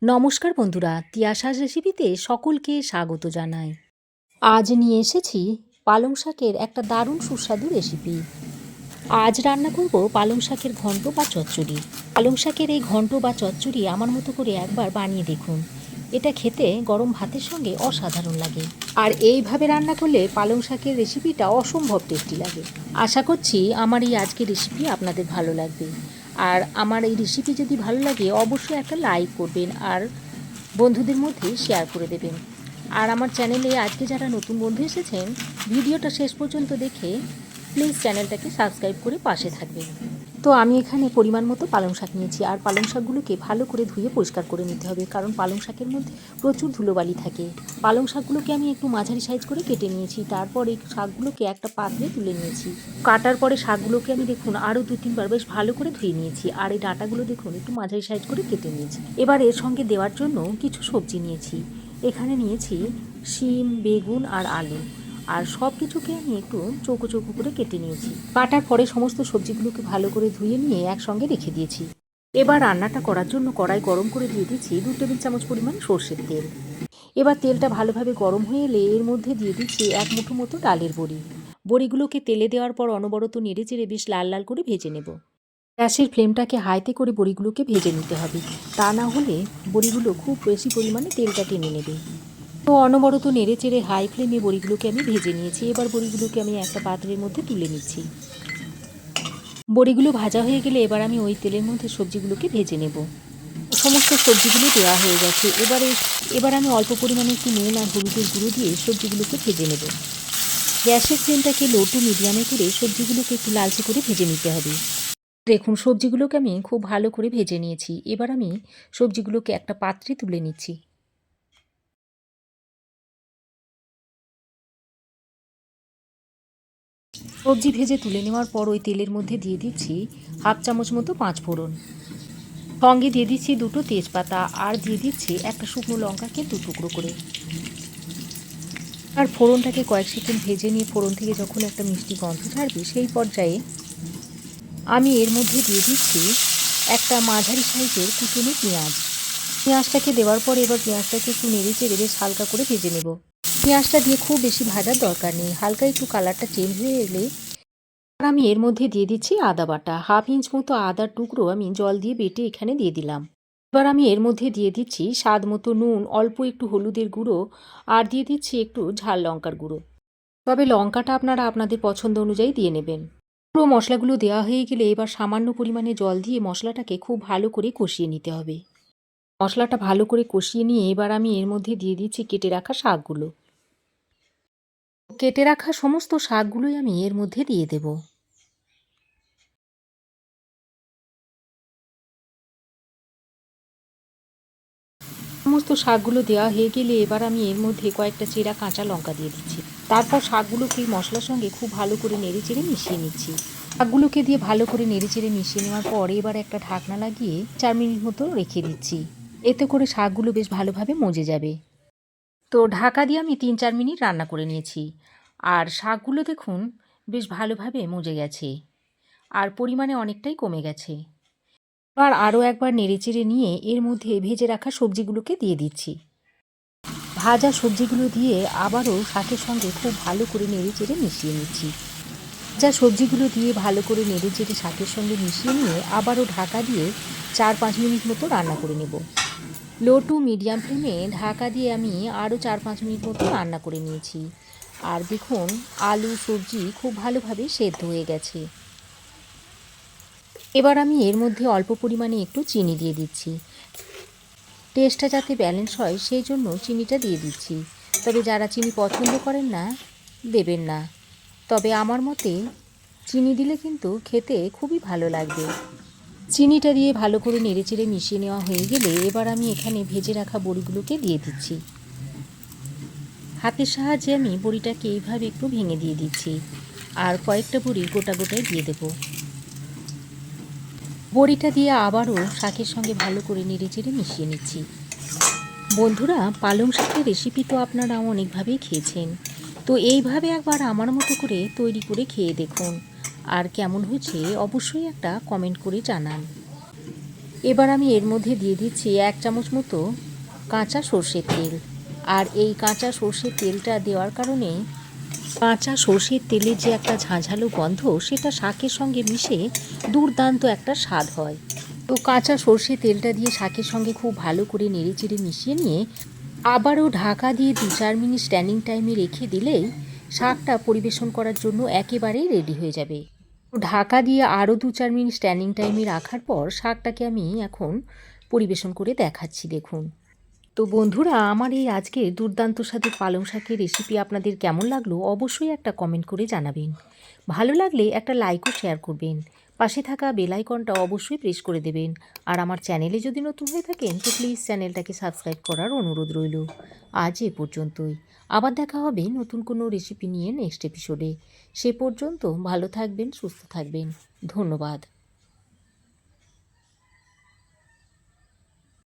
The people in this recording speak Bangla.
নমস্কার বন্ধুরা, তিয়াশাস রেসিপিতে সকলকে স্বাগত জানাই। আজ নিয়ে এসেছি পালং শাকের একটা দারুণ সুস্বাদু রেসিপি। আজ রান্না করব পালং শাকের ঘন্ট বা চচ্চড়ি। পালং শাকের এই ঘন্ট বা চচ্চড়ি আমার মতো করে একবার বানিয়ে দেখুন। এটা খেতে গরম ভাতের সঙ্গে অসাধারণ লাগে। আর এইভাবে রান্না করলে পালং শাকের রেসিপিটা অসম্ভব টেস্টি লাগে। আশা করছি আমার এই আজকের রেসিপি আপনাদের ভালো লাগবে। আর আমার এই রেসিপি যদি ভালো লাগে অবশ্যই একটা লাইক করবেন আর বন্ধুদের মধ্যে শেয়ার করে দেবেন। আর আমার চ্যানেলে আজকে যারা নতুন বন্ধু এসেছেন, ভিডিওটা শেষ পর্যন্ত দেখে প্লিজ চ্যানেলটাকে সাবস্ক্রাইব করে পাশে থাকবেন। তো আমি এখানে পরিমাণ মতো পালং শাক নিয়েছি, আর পালং শাকগুলোকে ভালো করে ধুয়ে পরিষ্কার করে নিতে হবে, কারণ পালং শাকের মধ্যে প্রচুর ধুলোবালি থাকে। পালং শাকগুলোকে আমি একটু মাঝারি সাইজ করে কেটে নিয়েছি, তারপর এই শাকগুলোকে একটা পাত্রে তুলে নিয়েছি। কাটার পরে শাকগুলোকে আমি দেখুন আরও 2-3 বার বেশ ভালো করে ধুয়ে নিয়েছি, আর এই ডাঁটাগুলো দেখুন একটু মাঝারি সাইজ করে কেটে নিয়েছি। এবার এর সঙ্গে দেওয়ার জন্য কিছু সবজি নিয়েছি। এখানে নিয়েছি শিম, বেগুন আর আলু, আর সব কিছুকে আমি একটু চৌকো চৌকো করে কেটে নিয়েছি। কাটার পরে সমস্ত সবজিগুলোকে ভালো করে ধুয়ে নিয়ে একসঙ্গে রেখে দিয়েছি। এবার রান্নাটা করার জন্য কড়াই গরম করে দিয়ে দিচ্ছি 2 টেবিল চামচ পরিমাণ সর্ষের তেল। এবার তেলটা ভালোভাবে গরম হয়ে এলে এর মধ্যে দিয়ে দিচ্ছি 1 মুঠো মতো ডালের বড়ি। বড়িগুলোকে তেলে দেওয়ার পর অনবরত নেড়ে চেড়ে বেশ লাল লাল করে ভেজে নেব। গ্যাসের ফ্লেমটাকে হাইতে করে বড়িগুলোকে ভেজে নিতে হবে, তা না হলে বড়িগুলো খুব বেশি পরিমাণে তেলটা টেনে নেবে। তো অনবরত নেড়ে চেড়ে হাই ফ্লেমে বড়িগুলোকে আমি ভেজে নিয়েছি। এবার বড়িগুলোকে আমি একটা পাত্রের মধ্যে তুলে নিচ্ছি। বড়িগুলো ভাজা হয়ে গেলে এবার আমি ওই তেলের মধ্যে সবজিগুলোকে ভেজে নেব। সমস্ত সবজিগুলো দেওয়া হয়ে গেছে। এবার আমি অল্প পরিমাণে একটু নুন আর হলুদের গুঁড়ো দিয়ে সবজিগুলোকে ভেজে নেব। গ্যাসের ফ্লেমটাকে লো টু মিডিয়ামে করে সবজিগুলোকে একটু লালচে করে ভেজে নিতে হবে। দেখুন সবজিগুলোকে আমি খুব ভালো করে ভেজে নিয়েছি। এবার আমি সবজিগুলোকে একটা পাত্রে তুলে নিচ্ছি। সবজি ভেজে তুলে নেওয়ার পর ওই তেলের মধ্যে দিয়ে দিচ্ছি 1/2 চামচ মতো 5 ফোড়ন, সঙ্গে দিয়ে দিচ্ছি 2টো তেজপাতা, আর দিয়ে দিচ্ছি একটা শুকনো লঙ্কাকে 2 টুকরো করে। আর ফোড়নটাকে কয়েক সেকেন্ড ভেজে নিয়ে ফোড়ন থেকে যখন একটা মিষ্টি গন্ধ ছাড়বে সেই পর্যায়ে আমি এর মধ্যে দিয়ে দিচ্ছি একটা মাঝারি সাইজের কুচনো পেঁয়াজ। পেঁয়াজটাকে দেওয়ার পর এবার পেঁয়াজটাকে একটু নেড়ে চেড়ে বেশ হালকা করে ভেজে নেব। পেঁয়াজটা দিয়ে খুব বেশি ভাজার দরকার নেই, হালকা একটু কালারটা চেঞ্জ হয়ে এলে আর আমি এর মধ্যে দিয়ে দিচ্ছি আদা বাটা। 1/2 ইঞ্চ মতো আদার টুকরো আমি জল দিয়ে বেটে এখানে দিয়ে দিলাম। এবার আমি এর মধ্যে দিয়ে দিচ্ছি স্বাদ মতো নুন, অল্প একটু হলুদের গুঁড়ো, আর দিয়ে দিচ্ছি একটু ঝাল লঙ্কার গুঁড়ো। তবে লঙ্কাটা আপনারা আপনাদের পছন্দ অনুযায়ী দিয়ে নেবেন। পুরো মশলাগুলো দেওয়া হয়ে গেলে এবার সামান্য পরিমাণে জল দিয়ে মশলাটাকে খুব ভালো করে কষিয়ে নিতে হবে। মশলাটা ভালো করে কষিয়ে নিয়ে এবার আমি এর মধ্যে দিয়ে দিচ্ছি কেটে রাখা শাকগুলো। কেটে রাখা সমস্ত শাকগুলোই আমি এর মধ্যে দিয়ে দেব। সমস্ত শাকগুলো দেওয়া হয়ে গেলে এবার আমি এর মধ্যে কয়েকটা চেরা কাঁচা লঙ্কা দিয়ে দিচ্ছি। তারপর শাকগুলোকে এই মশলার সঙ্গে খুব ভালো করে নেড়েচেড়ে মিশিয়ে নিচ্ছি। শাকগুলোকে দিয়ে ভালো করে নেড়েচেড়ে মিশিয়ে নেওয়ার পর এবার একটা ঢাকনা লাগিয়ে 4 মিনিট মতো রেখে দিচ্ছি। এতে করে শাকগুলো বেশ ভালোভাবে মজে যাবে। তো ঢাকা দিয়ে আমি 3-4 মিনিট রান্না করে নিয়েছি, আর শাকগুলো দেখুন বেশ ভালোভাবে মজে গেছে আর পরিমাণে অনেকটাই কমে গেছে। এবার আরও একবার নেড়েচেড়ে নিয়ে এর মধ্যে ভেজে রাখা সবজিগুলোকে দিয়ে দিচ্ছি। ভাজা সবজিগুলো দিয়ে আবারও শাকের সঙ্গে খুব ভালো করে নেড়েচেড়ে মিশিয়ে নিচ্ছি। ভাজা সবজিগুলো দিয়ে ভালো করে নেড়েচেড়ে শাকের সঙ্গে মিশিয়ে নিয়ে আবারও ঢাকা দিয়ে 4-5 মিনিট মতো রান্না করে নেব। লো টু মিডিয়াম ফ্লেমে ঢাকা দিয়ে আমি আরও 4-5 মিনিট মতো রান্না করে নিয়েছি। আর দেখুন আলু সবজি খুব ভালোভাবে সেদ্ধ হয়ে গেছে। এবার আমি এর মধ্যে অল্প পরিমাণে একটু চিনি দিয়ে দিচ্ছি। টেস্টটা যাতে ব্যালেন্স হয় সেই জন্য চিনিটা দিয়ে দিচ্ছি। তবে যারা চিনি পছন্দ করেন না দেবেন না, তবে আমার মতে চিনি দিলে কিন্তু খেতে খুবই ভালো লাগবে। চিনিটা দিয়ে ভালো করে নেড়েচেড়ে মিশিয়ে নেওয়া হয়ে গেলে এবার আমি এখানে ভেজে রাখা বড়িগুলোকে দিয়ে দিচ্ছি। হাতের সাহায্যে আমি বড়িটাকে এইভাবে একটু ভেঙে দিয়ে দিচ্ছি, আর কয়েকটা বড়ি গোটা গোটায় দিয়ে দেব। বড়িটা দিয়ে আবারও শাকের সঙ্গে ভালো করে নেড়েচেড়ে মিশিয়ে নিচ্ছি। বন্ধুরা, পালং শাকের রেসিপি তো আপনারা অনেকভাবেই খেয়েছেন, তো এইভাবে একবার আমার মতো করে তৈরি করে খেয়ে দেখুন, আর কেমন হয়েছে অবশ্যই একটা কমেন্ট করে জানান। এবার আমি এর মধ্যে দিয়ে দিচ্ছি 1 চামচ মতো কাঁচা সর্ষের তেল। আর এই কাঁচা সর্ষের তেলটা দেওয়ার কারণে কাঁচা সর্ষের তেলের যে একটা ঝাঁঝালো গন্ধ সেটা শাকের সঙ্গে মিশে দুর্দান্ত একটা স্বাদ হয়। তো কাঁচা সর্ষের তেলটা দিয়ে শাকের সঙ্গে খুব ভালো করে নেড়েচেড়ে মিশিয়ে নিয়ে আবারও ঢাকা দিয়ে 2-4 মিনিট স্ট্যান্ডিং টাইমে রেখে দিলেই শাকটা পরিবেশন করার জন্য একেবারেই রেডি হয়ে যাবে। তো ঢাকা দিয়ে আরও 2-4 মিনিট স্ট্যান্ডিং টাইমে রাখার পর শাকটাকে আমি এখন পরিবেশন করে দেখাচ্ছি দেখুন। তো বন্ধুরা, আমার এই আজকের দুর্দান্ত স্বাদের পালং শাকের রেসিপি আপনাদের কেমন লাগলো অবশ্যই একটা কমেন্ট করে জানাবেন। ভালো লাগলে একটা লাইক ও শেয়ার করবেন। পাশে থাকা বেল আইকনটা অবশ্যই প্রেস করে দেবেন। আর আমার চ্যানেলে যদি নতুন হয়ে থাকেন তো প্লিজ চ্যানেলটাকে সাবস্ক্রাইব করার অনুরোধ রইল। আজ এ পর্যন্তই। আবার দেখা হবে নতুন কোনো রেসিপি নিয়ে নেক্সট এপিসোডে। সে পর্যন্ত ভালো থাকবেন, সুস্থ থাকবেন। ধন্যবাদ।